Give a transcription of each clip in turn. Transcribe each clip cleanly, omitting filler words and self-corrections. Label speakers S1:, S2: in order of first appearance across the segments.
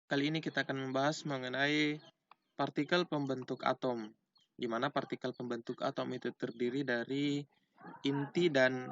S1: Kali ini kita akan membahas mengenai partikel pembentuk atom, di mana partikel pembentuk atom itu terdiri dari inti dan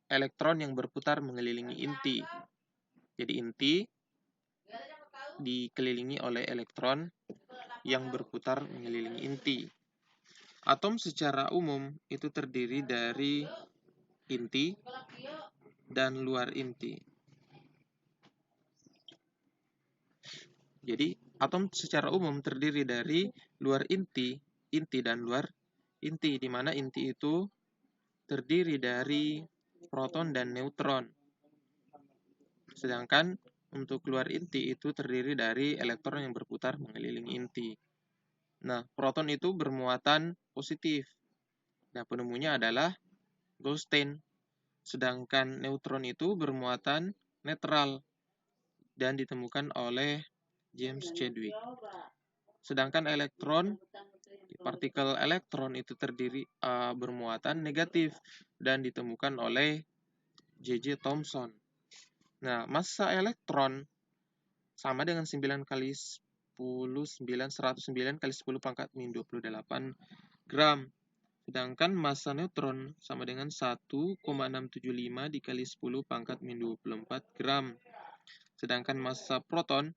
S1: elektron yang berputar mengelilingi inti. Jadi inti dikelilingi oleh elektron yang berputar mengelilingi inti. Atom secara umum itu terdiri dari inti dan luar inti. Jadi, atom secara umum terdiri dari luar inti, inti dan luar inti, di mana inti itu terdiri dari proton dan neutron. Sedangkan untuk luar inti itu terdiri dari elektron yang berputar mengelilingi inti. Nah, proton itu bermuatan positif. Nah, penemunya adalah Goldstein. Sedangkan neutron itu bermuatan netral dan ditemukan oleh James Chadwick. Sedangkan elektron, partikel elektron itu bermuatan negatif dan ditemukan oleh J.J. Thomson. Nah, massa elektron sama dengan 9 kali 10, 109 kali 10 pangkat min 28 gram. Sedangkan massa neutron sama dengan 1,675 dikali 10 pangkat min 24 gram. Sedangkan massa proton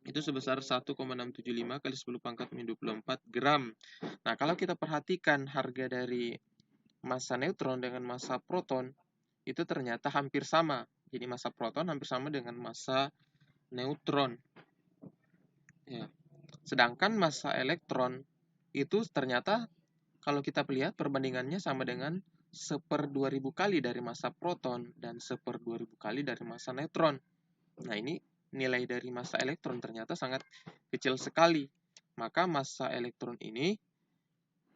S1: itu sebesar 1,675 kali 10 pangkat min 24 gram. Nah, kalau kita perhatikan harga dari massa neutron dengan massa proton, itu ternyata hampir sama. Jadi massa proton hampir sama dengan massa neutron. Ya. Sedangkan massa elektron itu ternyata kalau kita lihat perbandingannya sama dengan 1/2000 kali dari massa proton dan 1/2000 kali dari massa neutron. Nah, ini nilai dari massa elektron ternyata sangat kecil sekali. Maka massa elektron ini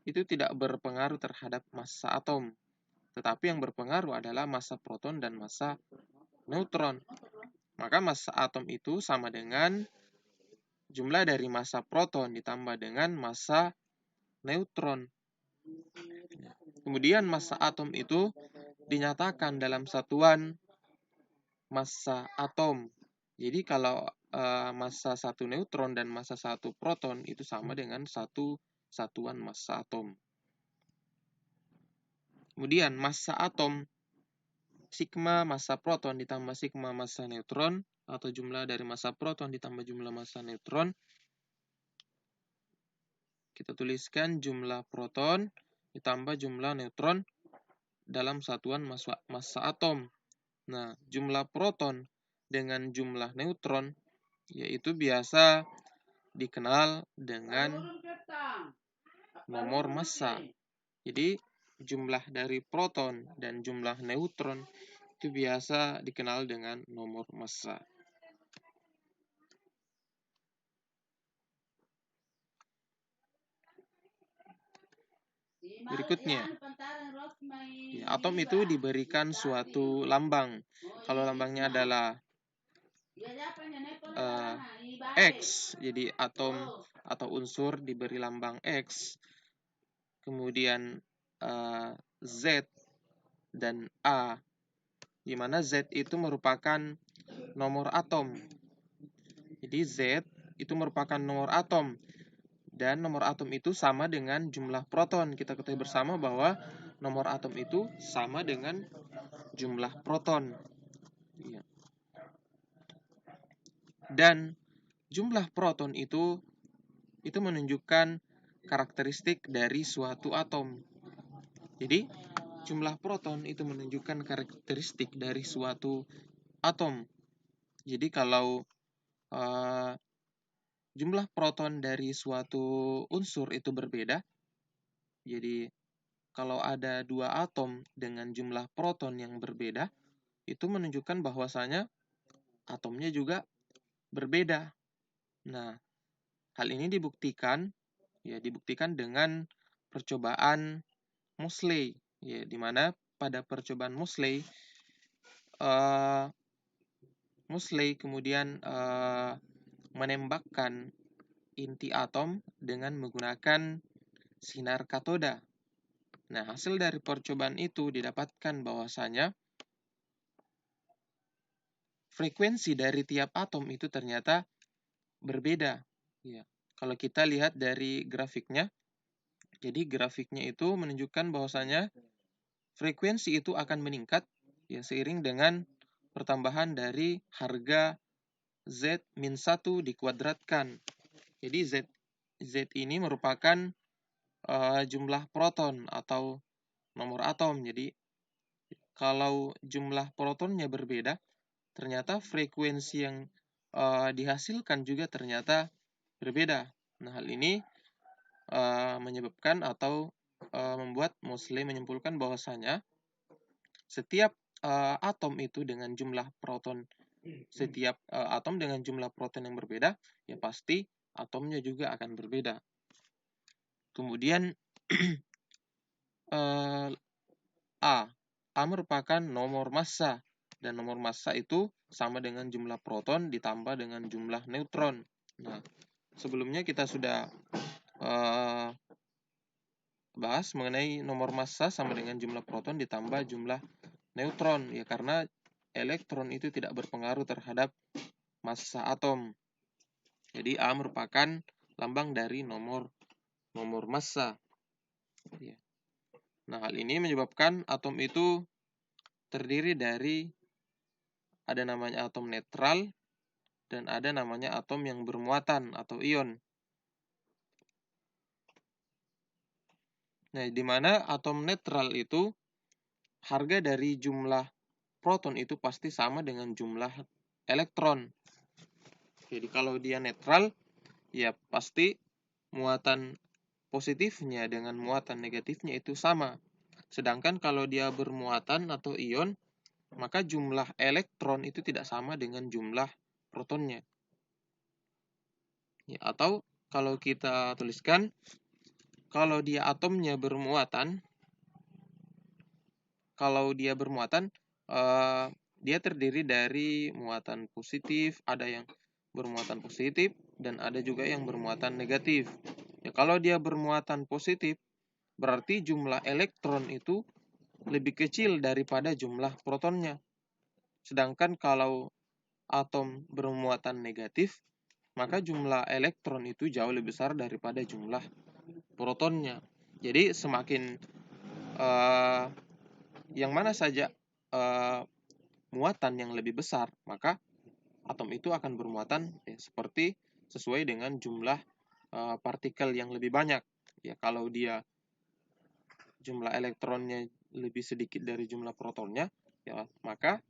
S1: itu tidak berpengaruh terhadap massa atom. Tetapi yang berpengaruh adalah massa proton dan massa neutron. Maka massa atom itu sama dengan jumlah dari massa proton ditambah dengan massa neutron. Kemudian massa atom itu dinyatakan dalam satuan massa atom. Jadi kalau massa satu neutron dan massa satu proton itu sama dengan satu satuan massa atom. Kemudian massa atom, sigma massa proton ditambah sigma massa neutron, atau jumlah dari massa proton ditambah jumlah massa neutron. Kita tuliskan jumlah proton ditambah jumlah neutron dalam satuan massa atom. Nah, jumlah proton dengan jumlah neutron yaitu biasa dikenal dengan nomor massa. Jadi, jumlah dari proton dan jumlah neutron itu biasa dikenal dengan nomor massa. Berikutnya, atom itu diberikan suatu lambang. Kalau lambangnya adalah X, jadi atom atau unsur diberi lambang X, kemudian Z dan A, di mana Z itu merupakan nomor atom. Jadi Z itu merupakan nomor atom, dan nomor atom itu sama dengan jumlah proton. Kita ketahui bersama bahwa nomor atom itu sama dengan jumlah proton. Dan jumlah proton itu menunjukkan karakteristik dari suatu atom. Jadi, jumlah proton itu menunjukkan karakteristik dari suatu atom. Jadi, kalau jumlah proton dari suatu unsur itu berbeda, jadi kalau ada dua atom dengan jumlah proton yang berbeda, itu menunjukkan bahwasanya atomnya juga berbeda. Nah, hal ini dibuktikan dengan percobaan Moseley, ya, di mana pada percobaan Moseley, Moseley kemudian menembakkan inti atom dengan menggunakan sinar katoda. Nah, hasil dari percobaan itu didapatkan bahwasanya frekuensi dari tiap atom itu ternyata berbeda. Ya. Kalau kita lihat dari grafiknya, jadi grafiknya itu menunjukkan bahwasanya frekuensi itu akan meningkat ya seiring dengan pertambahan dari harga Z-1 dikuadratkan. Jadi Z ini merupakan jumlah proton atau nomor atom. Jadi kalau jumlah protonnya berbeda, ternyata frekuensi yang dihasilkan juga ternyata berbeda. Nah, hal ini menyebabkan atau membuat Moseley menyimpulkan bahwasanya setiap atom itu dengan jumlah proton, setiap atom dengan jumlah proton yang berbeda, ya pasti atomnya juga akan berbeda. Kemudian A merupakan nomor massa, dan nomor massa itu sama dengan jumlah proton ditambah dengan jumlah neutron. Nah, sebelumnya kita sudah bahas mengenai nomor massa sama dengan jumlah proton ditambah jumlah neutron, ya karena elektron itu tidak berpengaruh terhadap massa atom. Jadi A merupakan lambang dari nomor massa. Ya. Nah, hal ini menyebabkan atom itu terdiri dari ada namanya atom netral dan ada namanya atom yang bermuatan atau ion. Nah, di mana atom netral itu harga dari jumlah proton itu pasti sama dengan jumlah elektron. Jadi kalau dia netral, ya pasti muatan positifnya dengan muatan negatifnya itu sama. Sedangkan kalau dia bermuatan atau ion, maka jumlah elektron itu tidak sama dengan jumlah protonnya. Ya, atau kalau kita tuliskan, kalau dia atomnya bermuatan, dia terdiri dari muatan positif, ada yang bermuatan positif, dan ada juga yang bermuatan negatif. Ya, kalau dia bermuatan positif, berarti jumlah elektron itu lebih kecil daripada jumlah protonnya. Sedangkan kalau atom bermuatan negatif, maka jumlah elektron itu jauh lebih besar daripada jumlah protonnya. Jadi semakin yang mana saja muatan yang lebih besar, maka atom itu akan bermuatan seperti sesuai dengan jumlah partikel yang lebih banyak. Ya, kalau dia jumlah elektronnya lebih sedikit dari jumlah protonnya, ya maka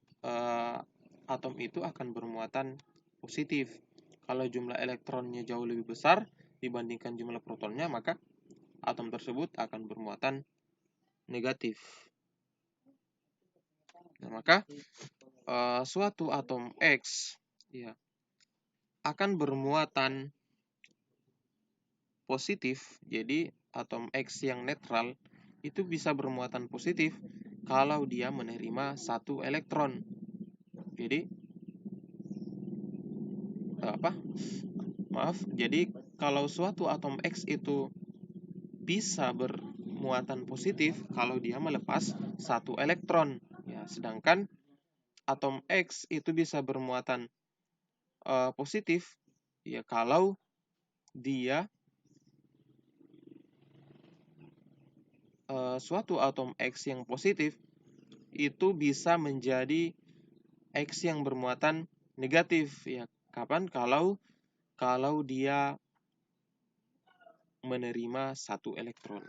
S1: atom itu akan bermuatan positif. Kalau jumlah elektronnya jauh lebih besar dibandingkan jumlah protonnya, maka atom tersebut akan bermuatan negatif. Nah, maka suatu atom X ya akan bermuatan positif. Jadi atom X yang netral itu bisa bermuatan positif kalau dia menerima satu elektron. Jadi jadi kalau suatu atom X itu bisa bermuatan positif kalau dia melepas satu elektron. Ya, sedangkan atom X itu bisa bermuatan positif ya kalau dia suatu atom X yang positif itu bisa menjadi X yang bermuatan negatif. Ya, kapan? Kalau dia menerima satu elektron.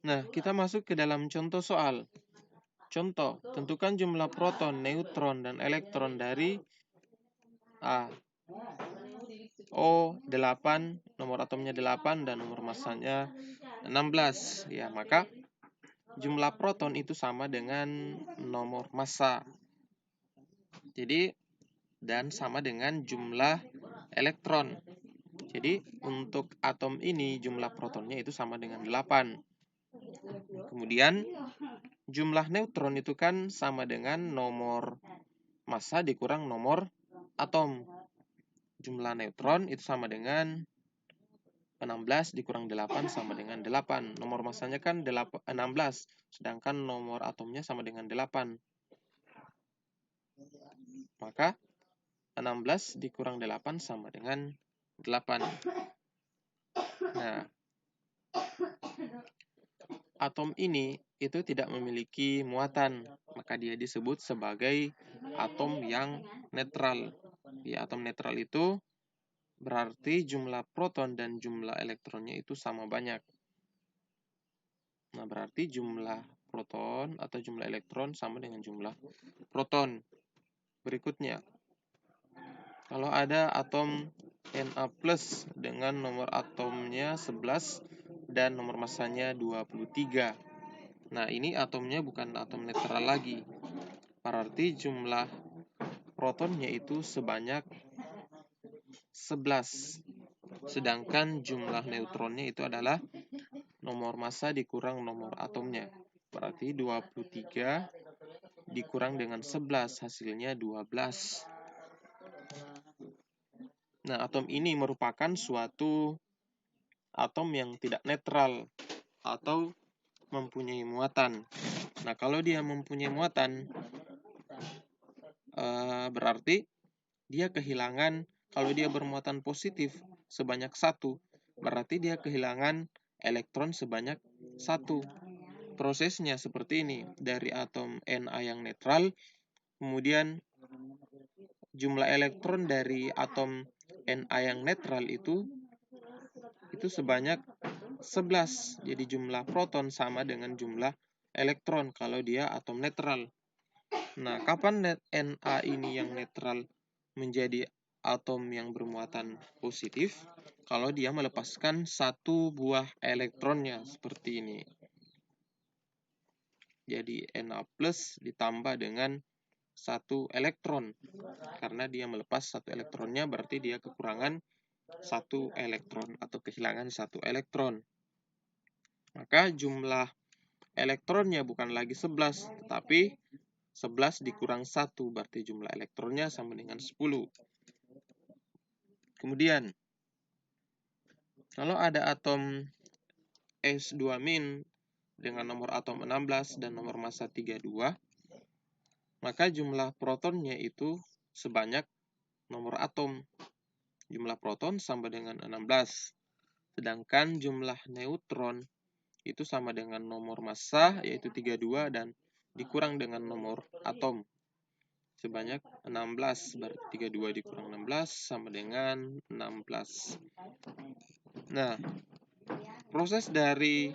S1: Nah, kita masuk ke dalam contoh soal. Contoh, tentukan jumlah proton, neutron, dan elektron dari O8, nomor atomnya 8, dan nomor massanya 16. Ya, maka jumlah proton itu sama dengan nomor massa. Jadi, dan sama dengan jumlah elektron. Jadi untuk atom ini jumlah protonnya itu sama dengan 8. Kemudian jumlah neutron itu kan sama dengan nomor massa dikurang nomor atom. Jumlah neutron itu sama dengan 16 dikurang 8 sama dengan 8. Nomor massanya kan 16, sedangkan nomor atomnya sama dengan 8. Maka 16 dikurang 8 sama dengan 8. Nah, atom ini itu tidak memiliki muatan, maka dia disebut sebagai atom yang netral. Atom netral itu berarti jumlah proton dan jumlah elektronnya itu sama banyak. Nah, berarti jumlah proton atau jumlah elektron sama dengan jumlah proton. Berikutnya, kalau ada atom Na+ dengan nomor atomnya 11 dan nomor massanya 23. Nah, ini atomnya bukan atom netral lagi. Berarti jumlah protonnya itu sebanyak 11. Sedangkan jumlah neutronnya itu adalah nomor massa dikurang nomor atomnya. Berarti 23 dikurang dengan 11, hasilnya 12. Nah, atom ini merupakan suatu atom yang tidak netral atau mempunyai muatan. Nah, kalau dia mempunyai muatan, berarti dia kehilangan, kalau dia bermuatan positif sebanyak 1, berarti dia kehilangan elektron sebanyak 1. Prosesnya seperti ini, dari atom Na yang netral, kemudian jumlah elektron dari atom Na yang netral itu sebanyak 11. Jadi jumlah proton sama dengan jumlah elektron kalau dia atom netral. Nah, kapan Na ini yang netral menjadi atom yang bermuatan positif? Kalau dia melepaskan 1 buah elektronnya seperti ini. Jadi Na+ ditambah dengan 1 elektron. Karena dia melepas 1 elektronnya, berarti dia kekurangan 1 elektron atau kehilangan 1 elektron. Maka jumlah elektronnya bukan lagi 11, tetapi 11 dikurang 1, berarti jumlah elektronnya sama dengan 10. Kemudian, kalau ada atom S2- dengan nomor atom 16 dan nomor massa 32, maka jumlah protonnya itu sebanyak nomor atom. Jumlah proton sama dengan 16. Sedangkan jumlah neutron itu sama dengan nomor massa, yaitu 32, dan dikurang dengan nomor atom. Sebanyak 16, berarti 32 dikurang 16 sama dengan 16. Nah, proses dari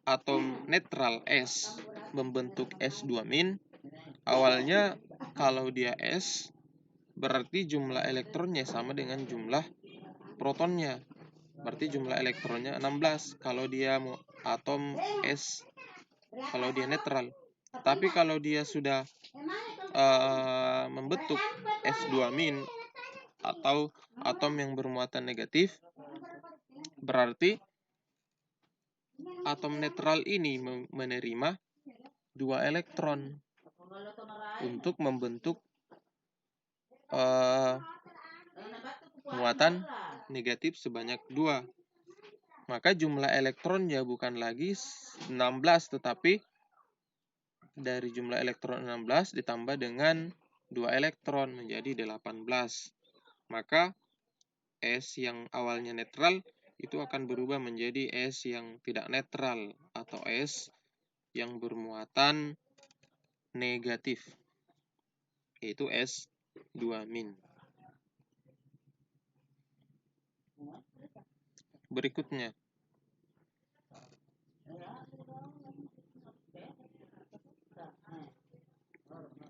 S1: atom netral S membentuk S2-, awalnya kalau dia S, berarti jumlah elektronnya sama dengan jumlah protonnya. Berarti jumlah elektronnya 16 kalau dia atom S, kalau dia netral. Tapi kalau dia sudah membentuk S2- atau atom yang bermuatan negatif, berarti atom netral ini menerima 2 elektron untuk membentuk muatan negatif sebanyak 2. Maka jumlah elektronnya bukan lagi 16, tetapi dari jumlah elektron 16 ditambah dengan 2 elektron menjadi 18. Maka S yang awalnya netral itu akan berubah menjadi S yang tidak netral atau S yang bermuatan negatif, yaitu S2-. Berikutnya,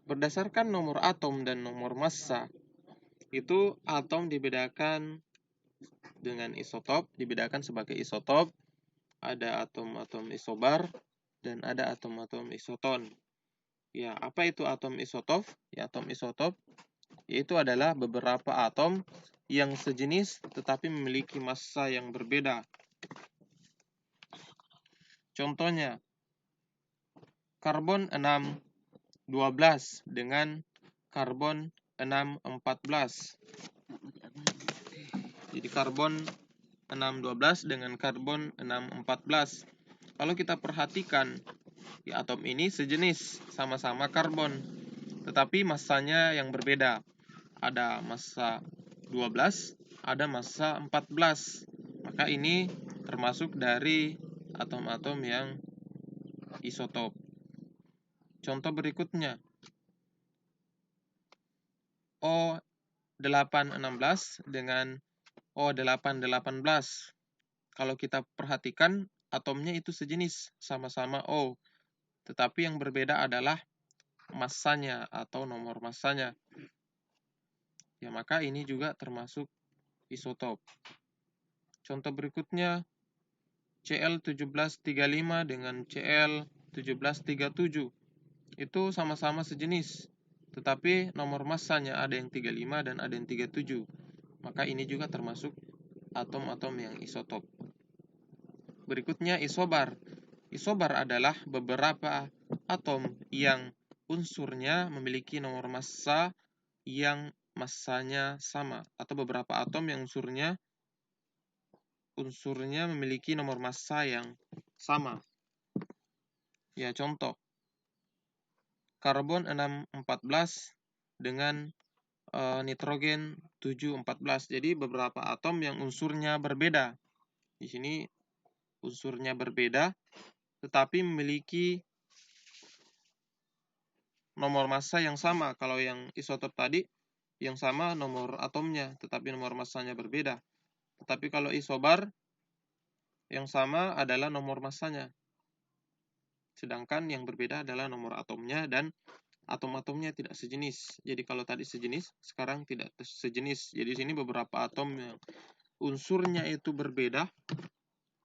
S1: berdasarkan nomor atom dan nomor massa, itu atom dibedakan dengan isotop, dibedakan sebagai isotop. Ada atom-atom isobar dan ada atom-atom isoton. Ya, apa itu atom isotop? Ya, atom isotop yaitu adalah beberapa atom yang sejenis tetapi memiliki massa yang berbeda. Contohnya, karbon 6-12 dengan karbon 6-14. Jadi karbon 6-12 dengan karbon 6-14. Kalau kita perhatikan, di atom ini sejenis, sama-sama karbon, tetapi massanya yang berbeda. Ada massa 12, ada massa 14. Maka ini termasuk dari atom-atom yang isotop. Contoh berikutnya, O816 dengan O818. Kalau kita perhatikan, atomnya itu sejenis, sama-sama O. Tetapi yang berbeda adalah massanya atau nomor massanya. Ya, maka ini juga termasuk isotop. Contoh berikutnya, Cl1735 dengan Cl1737. Itu sama-sama sejenis, tetapi nomor massanya ada yang 35 dan ada yang 37. Maka ini juga termasuk atom-atom yang isotop. Berikutnya isobar. Isobar adalah beberapa atom yang unsurnya memiliki nomor massa yang massanya sama, atau beberapa atom yang unsurnya memiliki nomor massa yang sama. Ya, contoh, karbon 6-14 dengan nitrogen 7-14. Jadi beberapa atom yang unsurnya berbeda. Di sini unsurnya berbeda, tetapi memiliki nomor massa yang sama. Kalau yang isotop tadi, yang sama nomor atomnya, tetapi nomor massanya berbeda. Tetapi kalau isobar, yang sama adalah nomor massanya. Sedangkan yang berbeda adalah nomor atomnya dan atom-atomnya tidak sejenis. Jadi kalau tadi sejenis, sekarang tidak sejenis. Jadi di sini beberapa atom yang unsurnya itu berbeda,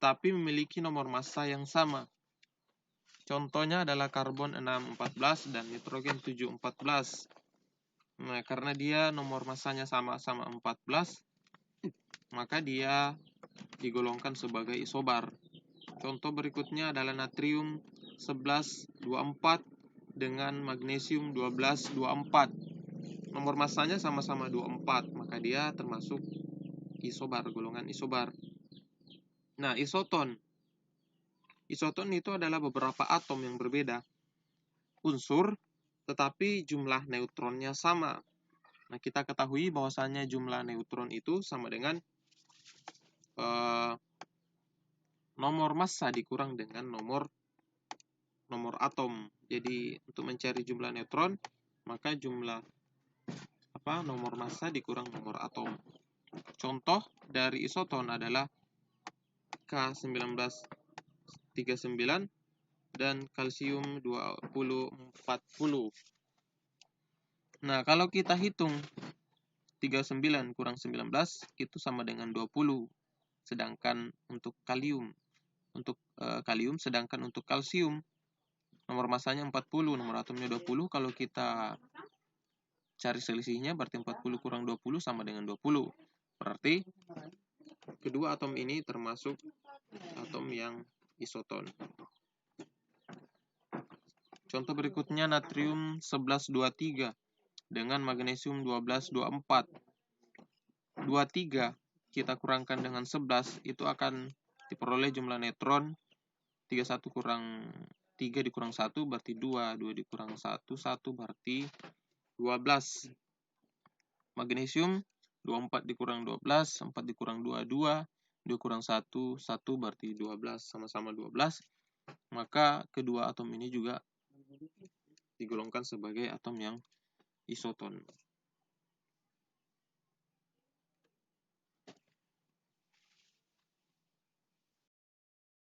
S1: tapi memiliki nomor massa yang sama. Contohnya adalah karbon 6-14 dan nitrogen 7-14. Nah, karena dia nomor massanya sama-sama 14, maka dia digolongkan sebagai isobar. Contoh berikutnya adalah natrium 11-24 dengan magnesium 12-24. Nomor massanya sama-sama 24, maka dia termasuk isobar, golongan isobar. Nah, isoton. Isoton itu adalah beberapa atom yang berbeda unsur, tetapi jumlah neutronnya sama. Nah, kita ketahui bahwasannya jumlah neutron itu sama dengan nomor massa dikurang dengan nomor atom. Jadi, untuk mencari jumlah neutron, maka jumlah nomor massa dikurang nomor atom. Contoh dari isoton adalah K1939 dan kalsium 2040. Nah, kalau kita hitung 39 kurang 19 itu sama dengan 20. Sedangkan untuk kalium, sedangkan untuk kalsium nomor massanya 40, nomor atomnya 20. Kalau kita cari selisihnya berarti 40 kurang 20 sama dengan 20. Berarti kedua atom ini termasuk atom yang isoton. Contoh berikutnya natrium 11-23 dengan magnesium 12-24. 23 kita kurangkan dengan 11 itu akan diperoleh jumlah neutron 31 kurang 3 dikurang 1 berarti 2, 2 dikurang 1, 1 berarti 12. Magnesium 24 dikurang 12, 4 dikurang 2, 2, 2 kurang 1, 1 berarti 12, sama-sama 12. Maka kedua atom ini juga digolongkan sebagai atom yang isoton.